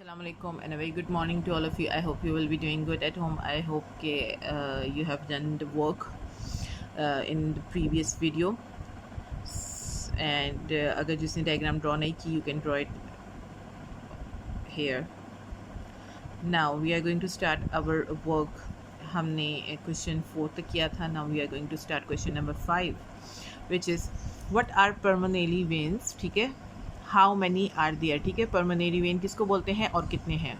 Assalamu alaikum and a very good morning to all of you. I hope you will be doing good at home. I hope you have done the work in the previous video. And अगर जिसने diagram draw नहीं की, you can draw it here. Now we are going to start our work. हमने question 4 तक किया था. Now we are going to start question number 5, which is what are pulmonary veins. ठीक है, हाउ मैनी आर देयर. ठीक है, परमोनरी when किसको बोलते हैं और कितने हैं.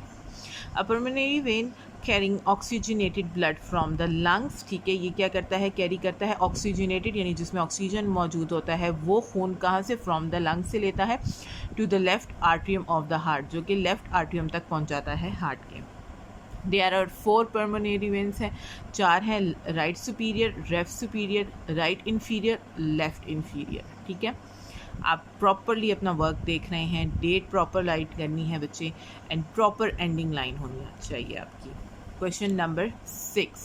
A pulmonary vein carrying oxygenated blood from the lungs. ठीक है, ये क्या करता है, कैरी करता है ऑक्सीजनेटेड यानी जिसमें ऑक्सीजन मौजूद होता है, वो खून कहाँ से, फ्रॉम द लंग्स से लेता है to the left atrium of the heart, जो कि लेफ्ट आर्ट्रियम तक पहुँचाता है हार्ट के. देयर आर 4 परमोनरी वेन्स हैं, 4 हैं. Right superior, left superior, right inferior, left inferior. ठीक है, आप प्रॉपरली अपना वर्क देख रहे हैं, डेट प्रॉपर राइट करनी है बच्चे, एंड प्रॉपर एंडिंग लाइन होनी चाहिए आपकी. Question number 6,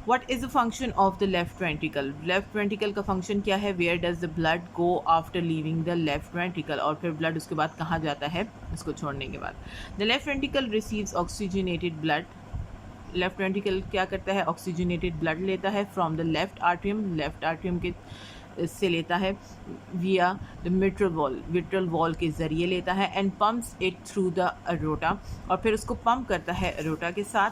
what is the function of the left ventricle. Left ventricle का फंक्शन क्या है. Where does the blood go after leaving the left ventricle. और फिर ब्लड उसके बाद कहाँ जाता है, इसको छोड़ने के बाद. The left ventricle receives oxygenated blood. Left ventricle क्या करता है, ऑक्सीजनेटेड ब्लड लेता है from the left atrium, left atrium के से लेता है, विया द विट्रल वॉल के ज़रिए लेता है, and pumps it through the aorta. और फिर उसको पंप करता है एरोटा के साथ,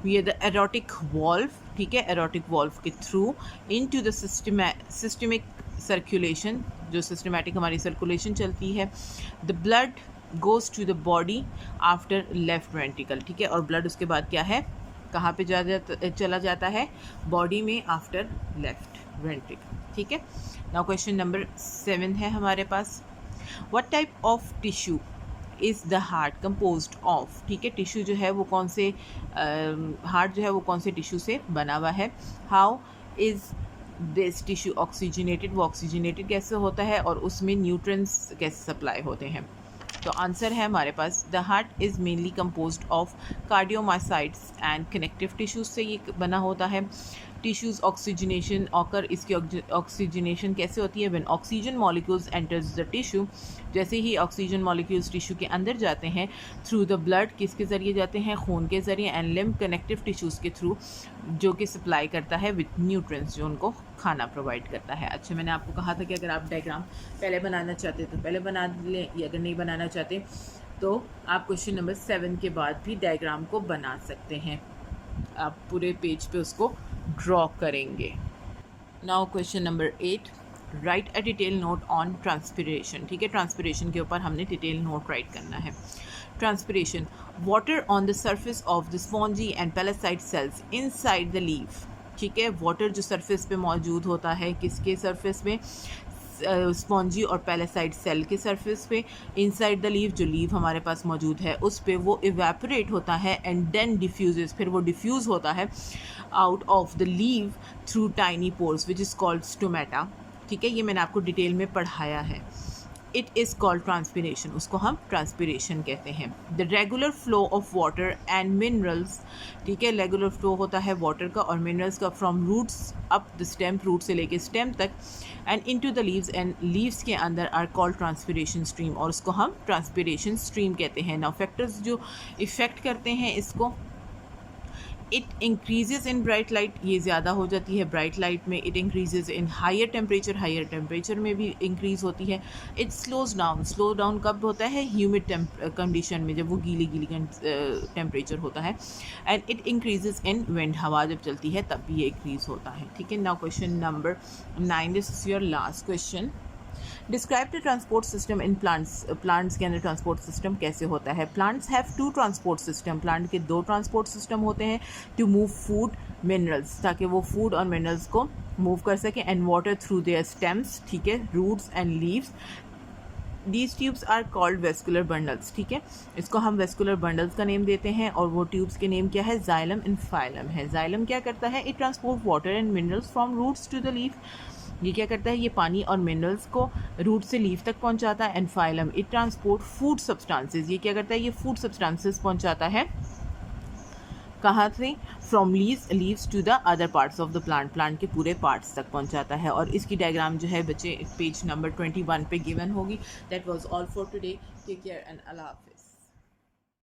विया द एरोटिक वॉल्व. ठीक है, एरोटिक वॉल्व के through into the systemic circulation, जो सिस्टमेटिक हमारी सर्कुलेशन चलती है. The blood goes to the body after left ventricle. ठीक है, और ब्लड उसके बाद क्या है, कहाँ पे चला जाता है, बॉडी में आफ्टर लेफ्ट वेंट्रिकल. ठीक है, नाउ क्वेश्चन नंबर 7 है हमारे पास. What type of tissue is the heart composed of. ठीक है, टिश्यू जो है वो कौन से, हार्ट जो है वो कौन से टिश्यू से बना हुआ है. How is this tissue oxygenated, वो ऑक्सीजनेटेड कैसे होता है और उसमें न्यूट्रिएंट्स कैसे सप्लाई होते हैं. तो आंसर है हमारे पास, the heart is mainly composed of cardiomyocytes and connective tissues से ये बना होता है. टिश्यूज़ ऑक्सीजनेशन ऑकर, इसकी ऑक्सीजनेशन कैसे होती है, when oxygen molecules enters the tissue. जैसे ही ऑक्सीजन मॉलिक्यूल्स टिश्यू के अंदर जाते हैं, थ्रू द ब्लड, किसके ज़रिए जाते हैं, खून के ज़रिए, एंड लिम्फ कनेक्टिव टिश्यूज़ के थ्रू, जो कि सप्लाई करता है विथ न्यूट्रिएंट्स, जो उनको खाना प्रोवाइड करता है. अच्छा, मैंने आपको कहा था कि अगर आप डायग्राम पहले बनाना चाहते तो पहले बना लें, या अगर नहीं बनाना चाहते तो आप क्वेश्चन नंबर 7 के बाद भी डायग्राम को बना सकते हैं. आप पूरे पेज पे उसको ड्रॉ करेंगे. Now question number 8, right a detail note on transpiration. ठीक है, ट्रांसपिरेशन के ऊपर हमने डिटेल नोट राइट करना है. Transpiration, water on the surface of the spongy and palisade cells inside the leaf. ठीक है, वाटर जो सरफेस पे मौजूद होता है, किसके सरफेस में, स्पॉन्जी और पैलेसाइट सेल के सरफेस पे, इनसाइड द लीफ, जो लीफ हमारे पास मौजूद है उस पे वो इवेपोरेट होता है, एंड देन डिफ्यूजेस, फिर वो डिफ्यूज़ होता है out of the leave through tiny pores which is called stomata. ठीक है, ये मैंने आपको डिटेल में पढ़ाया है. इट इज़ कॉल्ड ट्रांसपिरेशन, उसको हम ट्रांसपिरेशन कहते हैं. The regular flow of water and minerals. ठीक है, रेगुलर फ्लो होता है वाटर का और मिनरल्स का from roots up the stem, root से लेके स्टेम तक, and into the leaves, and leaves के अंदर आर कॉल्ड ट्रांसपिरेशन स्ट्रीम, और उसको हम ट्रांसपिरेशन स्ट्रीम कहते हैं. नाउ फैक्टर्स जो इफ़ेक्ट करते हैं इसको, it increases in bright light, ये ज़्यादा हो जाती है ब्राइट लाइट में. It increases in higher temperature में भी इंक्रीज़ होती है. इट स्लो डाउन कब होता है, ह्यूमिड कंडीशन में, जब वो गीली टेम्परेचर होता है. And it increases in wind, हवा जब चलती है तब भी ये इंक्रीज़ होता है. ठीक है, now question number 9, this is your last question. Describe the transport system in plants. Plants के अंदर ट्रांसपोर्ट सिस्टम कैसे होता है. Plants have 2 transport system. Plant के 2 ट्रांसपोर्ट सिस्टम होते हैं टू मूव फूड मिनरल्स, ताकि वो फूड और मिनरल्स को मूव कर सकें, and water through their stems. ठीक है, roots and leaves. These tubes are called vascular bundles. ठीक है, इसको हम वेस्कुलर बंडल्स का नेम देते हैं, और वो ट्यूब्स के नेम क्या है, जाइलम एंड फाइलम है. जाइलम क्या करता है, it transport water and minerals from roots to the leaf. ये क्या करता है, ये पानी और मिनरल्स को रूट से लीफ तक पहुंचाता है. And phylum, it transport food substances. ये क्या करता है, ये फूड सब्सटेंसेस पहुंचाता है कहाँ से, from leaves to the other parts of the plant के पूरे पार्ट्स तक पहुंचाता है। और इसकी डायग्राम जो है बच्चे पेज नंबर 21 पे गिवन होगी। That was all for today. Take care and Allah हाफिज़।